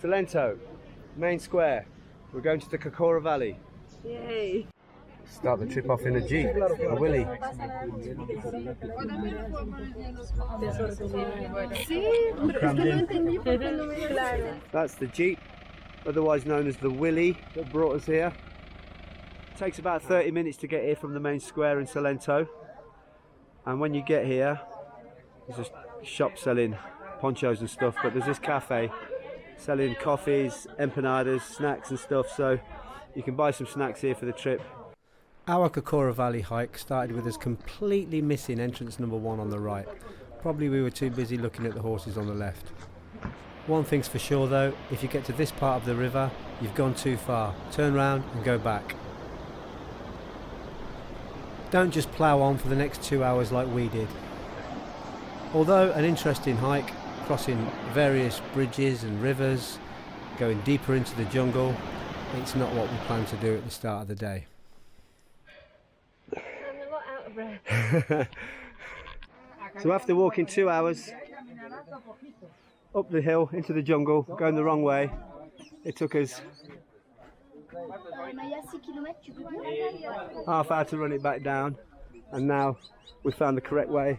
Salento, main square. We're going to the Cocora Valley. Yay! Start the trip off in a Jeep, a Willy. That's the Jeep, otherwise known as the Willy, that brought us here. It takes about 30 minutes to get here from the main square in Salento. And when you get here, there's a shop selling ponchos and stuff, but there's this cafe selling coffees, empanadas, snacks and stuff, so you can buy some snacks here for the trip. Our Cocora Valley hike started with us completely missing entrance number 1 on the right. Probably we were too busy looking at the horses on the left. One thing's for sure though, if you get to this part of the river, you've gone too far. Turn round and go back. Don't just plough on for the next 2 hours like we did. Although an interesting hike, crossing various bridges and rivers, going deeper into the jungle, it's not what we planned to do at the start of the day. I'm a lot out of breath. So after walking 2 hours up the hill into the jungle, going the wrong way, it took us half hour to run it back down, and now we found the correct way.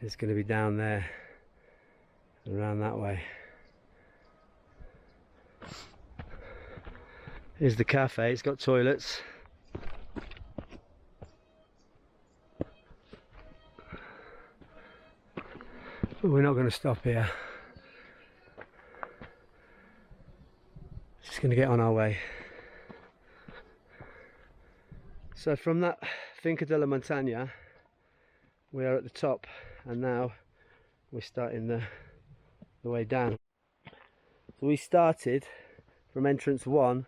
It's going to be down there, around that way. Here's the cafe, it's got toilets. But we're not going to stop here. Just going to get on our way. So from that Finca de la Montaña, we are at the top, and now we're starting the way down. So we started from entrance 1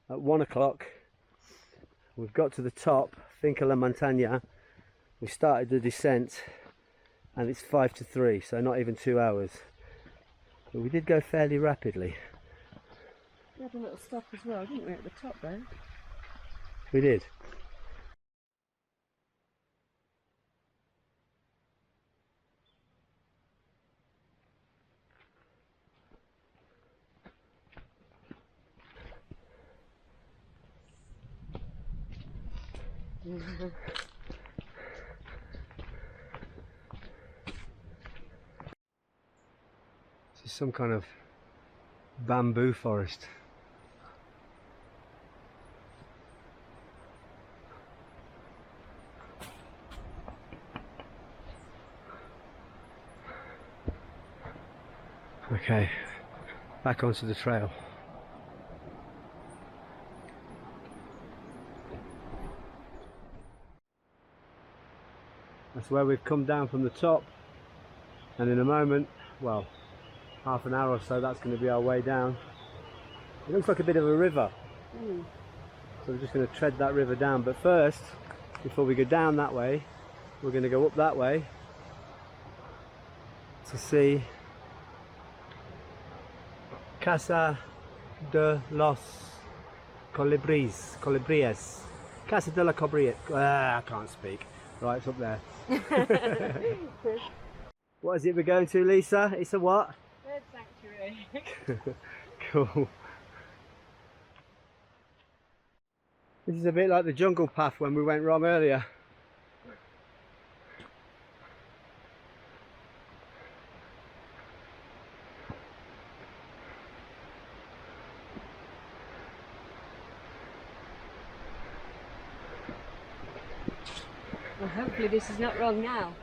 at 1 o'clock. We've got to the top, Finca la Montaña. We started the descent and it's 5 to 3, so not even 2 hours. But we did go fairly rapidly. We had a little stop as well, didn't we, at the top there? We did. This is some kind of bamboo forest. Okay, back onto the trail. That's where we've come down from the top, and in a moment, well, half an hour or so, that's going to be our way down. It looks like a bit of a river, so we're just going to tread that river down. But first, before we go down that way, we're going to go up that way to see Casa de los Colibríes. Casa de la Colibríes. I can't speak. Right, it's up there. What is it we're going to, Lisa? It's a what? Bird sanctuary. Cool. This is a bit like the jungle path when we went wrong earlier. Well, hopefully this is not wrong now.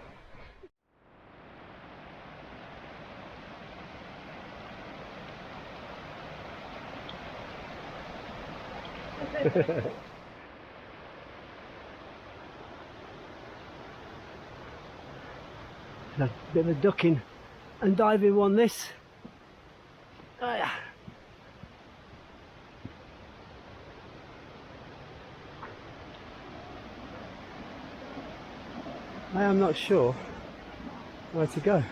A bit of a ducking and diving one, this. Oh, yeah. I am not sure where to go.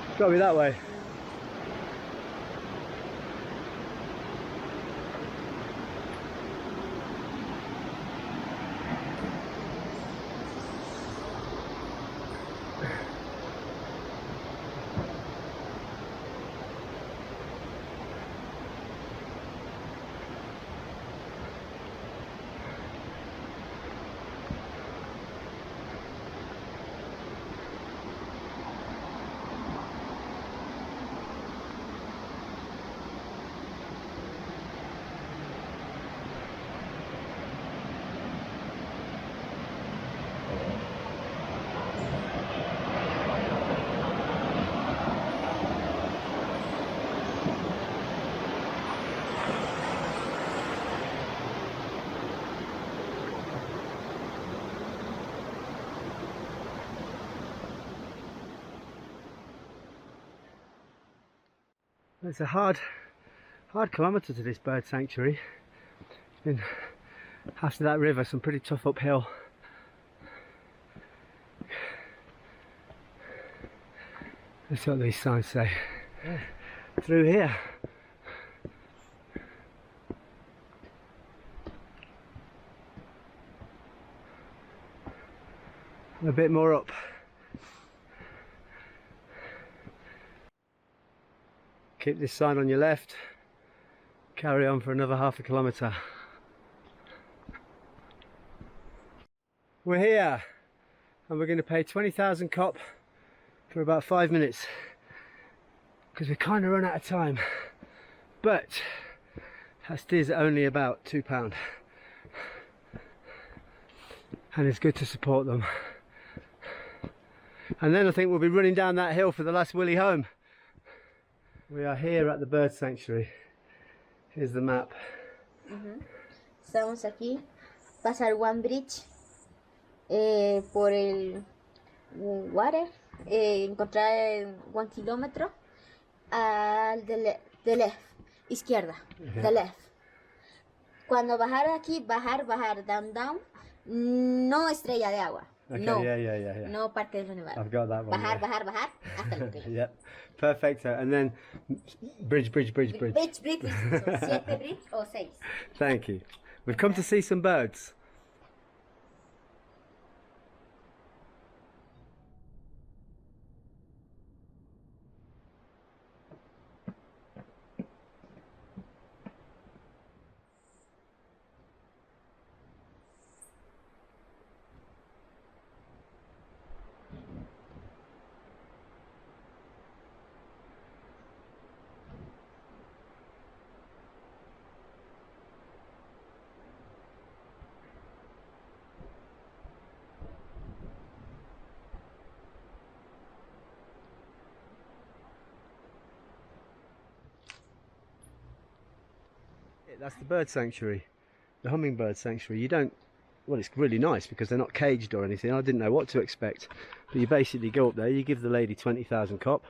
It's got to be that way. It's a hard kilometre to this bird sanctuary. It's been, after that river, some pretty tough uphill. That's what these signs say. Through here. A bit more up. Keep this sign on your left. Carry on for another half a kilometre. We're here and we're going to pay 20,000 kop for about 5 minutes because we kind of run out of time, but that is only about £2 and it's good to support them. And then I think we'll be running down that hill for the last willy home. We are here at the bird sanctuary. Here's the map. Estamos aquí, pasar one bridge por el water, encontrar 1 kilómetro al de left, izquierda, de left. Cuando bajar aquí, bajar, down, no estrella de agua. Okay, no, yeah. no Parque del Universo. I've got that one. Bajar, hasta la estrella. Yep, perfecto. And then bridge. Bridge, son 7 bridge o 6. Thank you. We've come to see some birds. That's the bird sanctuary, the hummingbird sanctuary. You don't, well, it's really nice because they're not caged or anything. I didn't know what to expect, but you basically go up there, you give the lady 20,000 kop,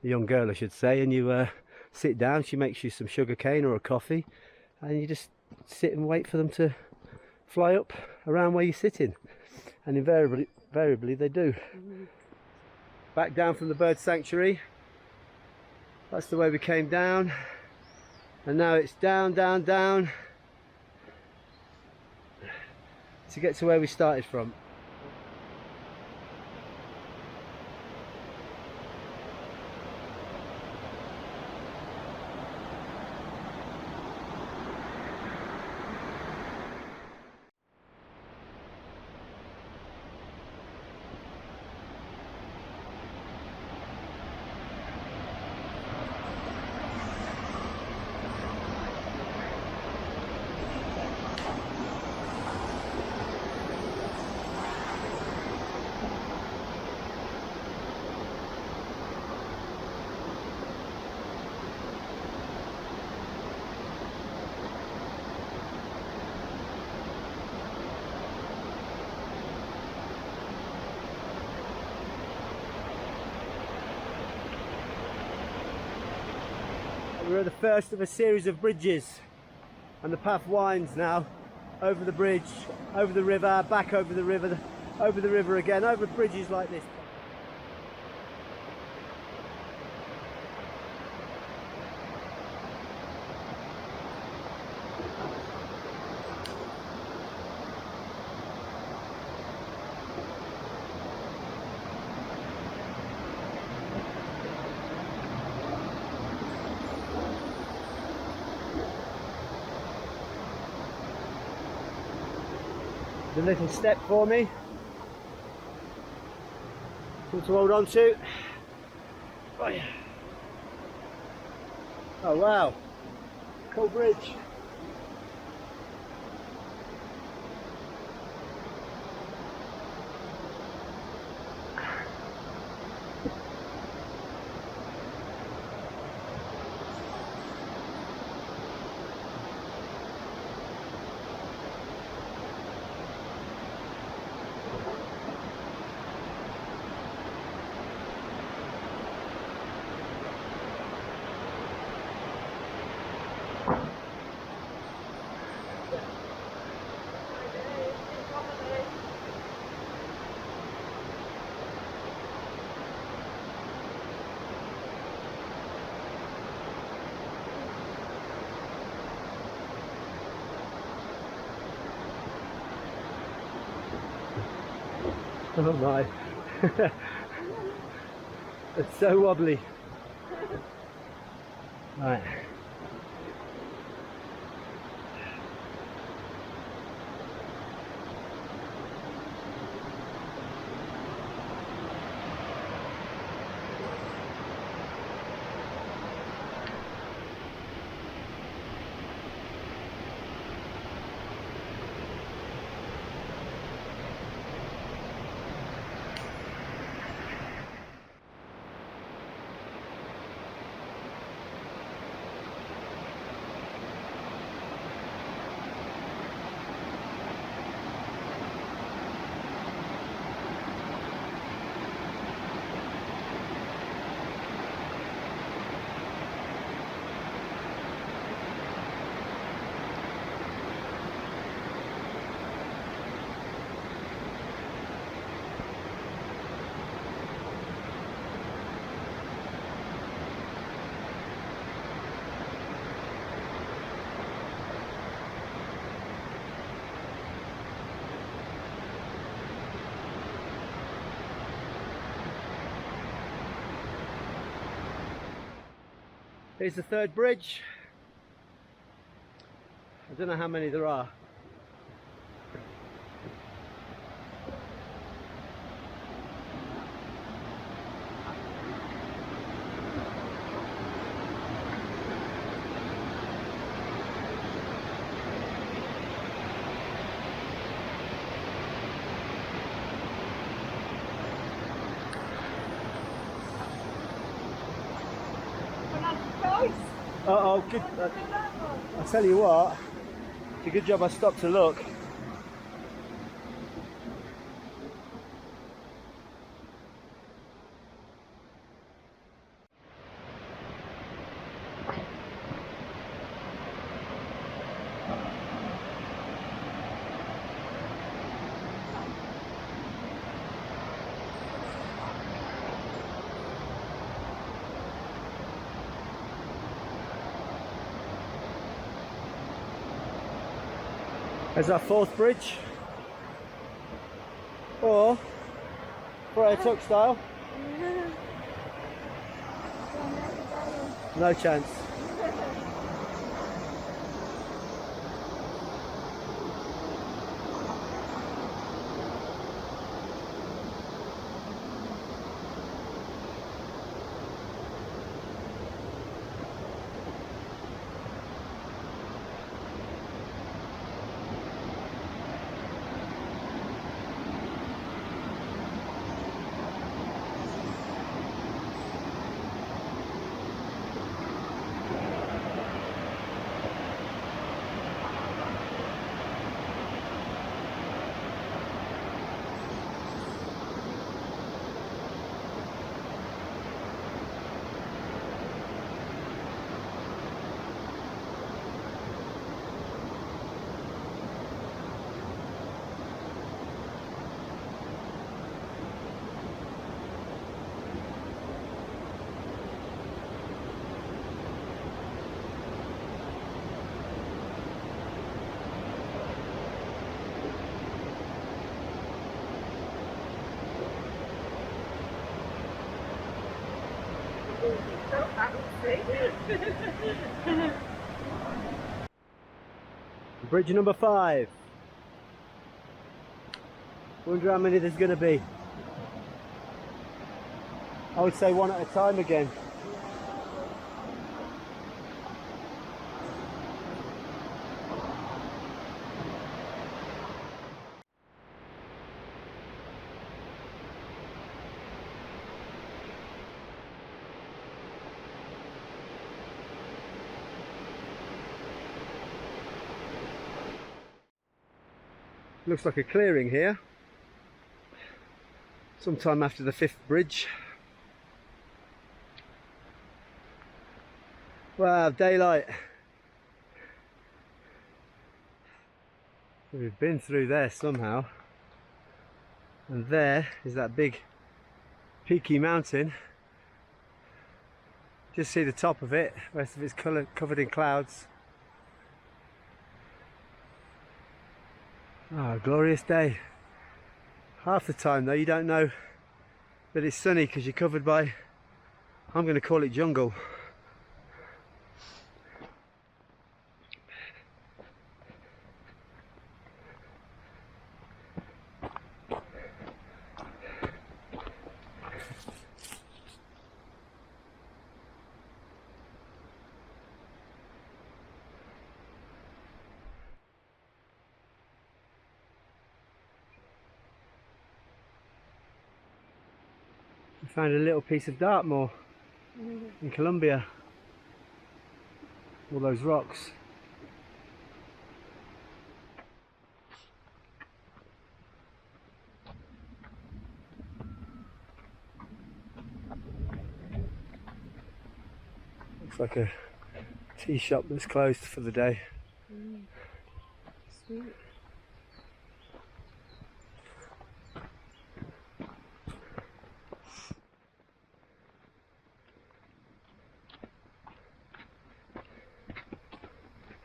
the young girl I should say, and you sit down. She makes you some sugar cane or a coffee, and you just sit and wait for them to fly up around where you're sitting, and invariably they do. Back down from the bird sanctuary. That's the way we came down. And now it's down to get to where we started from. We're at the first of a series of bridges, and the path winds now over the bridge, over the river, back over the river again, over bridges like this. The little step for me to hold on to. Oh, yeah. Oh wow, cool bridge. Oh my. It's so wobbly. Right. Here's the third bridge. I don't know how many there are. Uh-oh, good. I'll tell you what, it's a good job I stopped to look. There's our fourth bridge. Or Friar Tuck style. No chance. Bridge number 5. Wonder how many there's going to be. I would say one at a time again. Looks like a clearing here. Sometime after the 5th bridge. Wow, daylight. We've been through there somehow. And there is that big peaky mountain. Just see the top of it. The rest of it's covered in clouds. Oh, glorious day. Half the time though you don't know that it's sunny because you're covered by, I'm going to call it jungle. I found a little piece of Dartmoor in Colombia. All those rocks. Looks like a tea shop that's closed for the day. Sweet.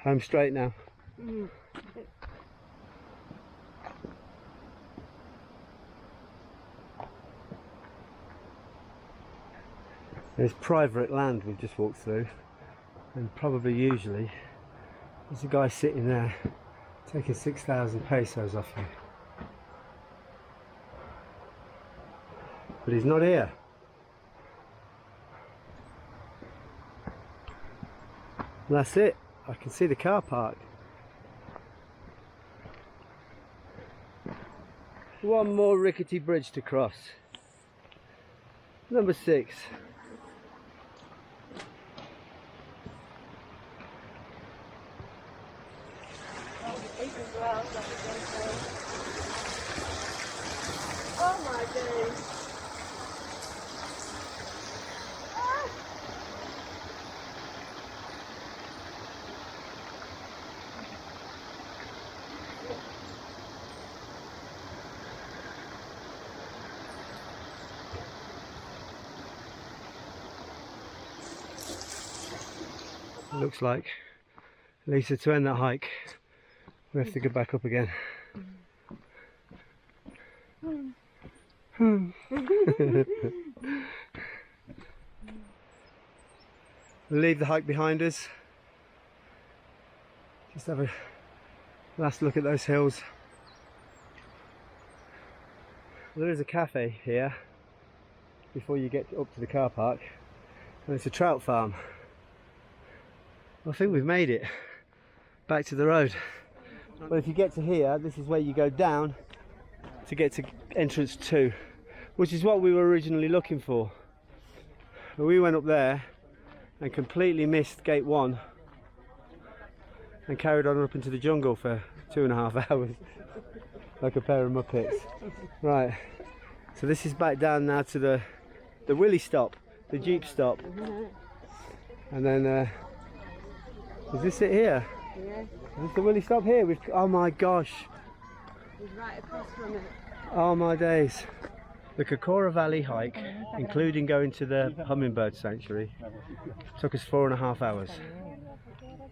Home straight now. There's private land we've just walked through, and probably usually there's a guy sitting there taking 6,000 pesos off you. But he's not here. And that's it. I can see the car park. One more rickety bridge to cross. Number 6. Oh my days. It looks like, Lisa, to end that hike we have to go back up again. We'll leave the hike behind us. Just have a last look at those hills. There is a cafe here before you get up to the car park, and it's a trout farm. I think we've made it back to the road. But if you get to here, this is where you go down to get to entrance 2, which is what we were originally looking for. But we went up there and completely missed gate 1 and carried on up into the jungle for 2.5 hours like a pair of muppets. Right, so this is back down now to the willy stop, the jeep stop, and then is this it here? Yeah. Is this the willy stop here? Oh my gosh. He's right across from it. Oh my days. The Cocora Valley hike, including going to the hummingbird sanctuary, took us 4.5 hours.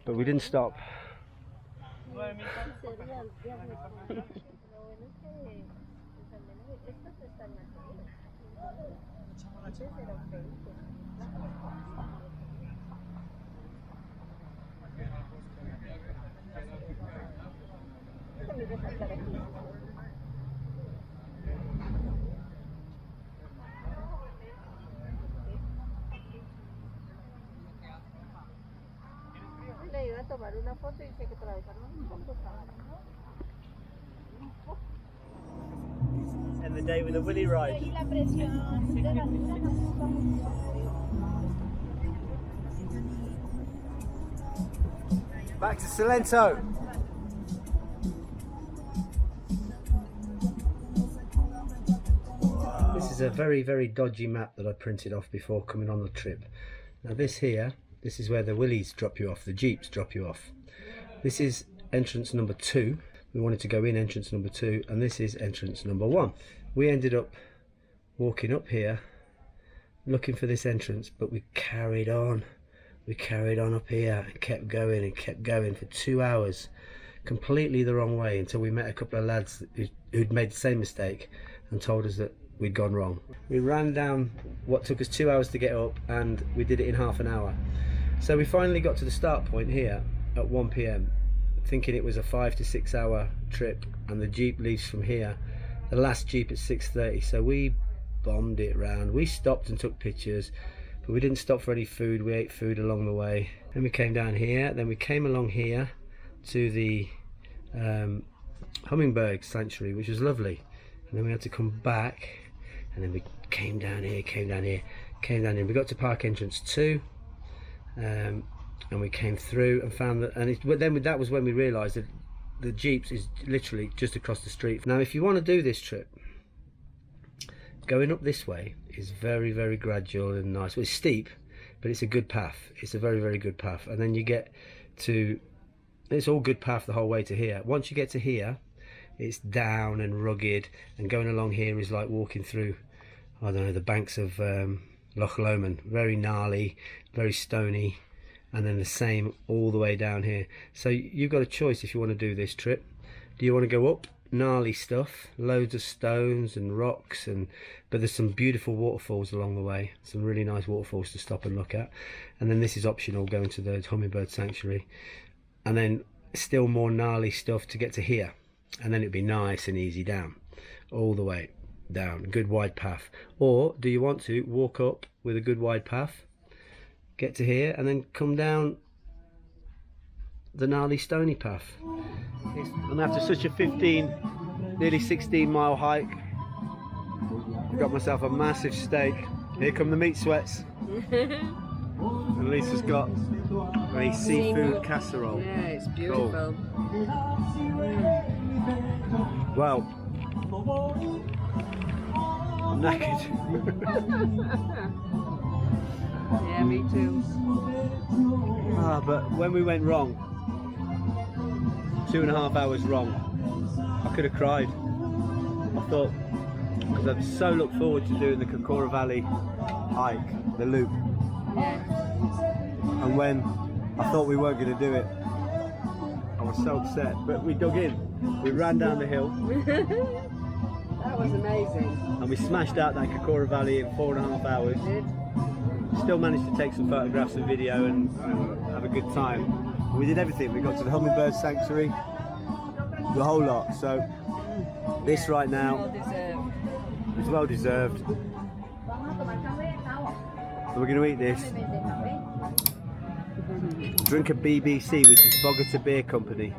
But we didn't stop. Le iba a tomar una foto y dice que atravesaron un poco. End the day with a willy ride. Back to Salento. This is a very, very dodgy map that I printed off before coming on the trip. Now this here, this is where the willies drop you off, the jeeps drop you off. This is entrance number 2. We wanted to go in entrance number 2, and this is entrance number 1. We ended up walking up here looking for this entrance, but we carried on up here and kept going for 2 hours completely the wrong way, until we met a couple of lads who'd made the same mistake and told us that we'd gone wrong. We ran down what took us 2 hours to get up, and we did it in half an hour. So we finally got to the start point here at 1 p.m, thinking it was a 5 to 6 hour trip, and the jeep leaves from here, the last jeep, at 6:30. So we bombed it round. We stopped and took pictures, but we didn't stop for any food. We ate food along the way. Then we came down here, then we came along here to the hummingbird sanctuary, which was lovely, and then we had to come back, and then we came down here. We got to park entrance 2, and we came through and found that, and that was when we realised that the jeeps is literally just across the street. Now if you want to do this trip, going up this way is very, very gradual and nice. Well, it's steep, but it's a good path. It's a very, very good path. And then you get to, it's all good path the whole way to here. Once you get to here, it's down and rugged, and going along here is like walking through, I don't know, the banks of Loch Lomond. Very gnarly, very stony, and then the same all the way down here. So you've got a choice if you want to do this trip. Do you want to go up gnarly stuff, loads of stones and rocks, but there's some beautiful waterfalls along the way, some really nice waterfalls to stop and look at, and then this is optional, going to the hummingbird sanctuary, and then still more gnarly stuff to get to here, and then it'd be nice and easy down, all the way down, a good wide path. Or do you want to walk up with a good wide path, get to here, and then come down the gnarly stony path? And after such a 15, nearly 16 mile hike, I've got myself a massive steak. Here come the meat sweats. And Lisa's got a seafood casserole. Yeah, it's beautiful. Cool. Well, I'm knackered. Yeah, me too. But when we went wrong, 2.5 hours wrong, I could have cried. I thought, because I've so looked forward to doing the Cocora Valley hike, the loop, and when I thought we weren't going to do it, I was so upset. But we dug in, we ran down the hill. That was amazing. And we smashed out that Cocora Valley in 4.5 hours. Still managed to take some photographs and video and have a good time. We did everything. We got to the hummingbird sanctuary, the whole lot. So this right now is well deserved. So we're going to eat this, drink a BBC, which is Bogota Beer Company.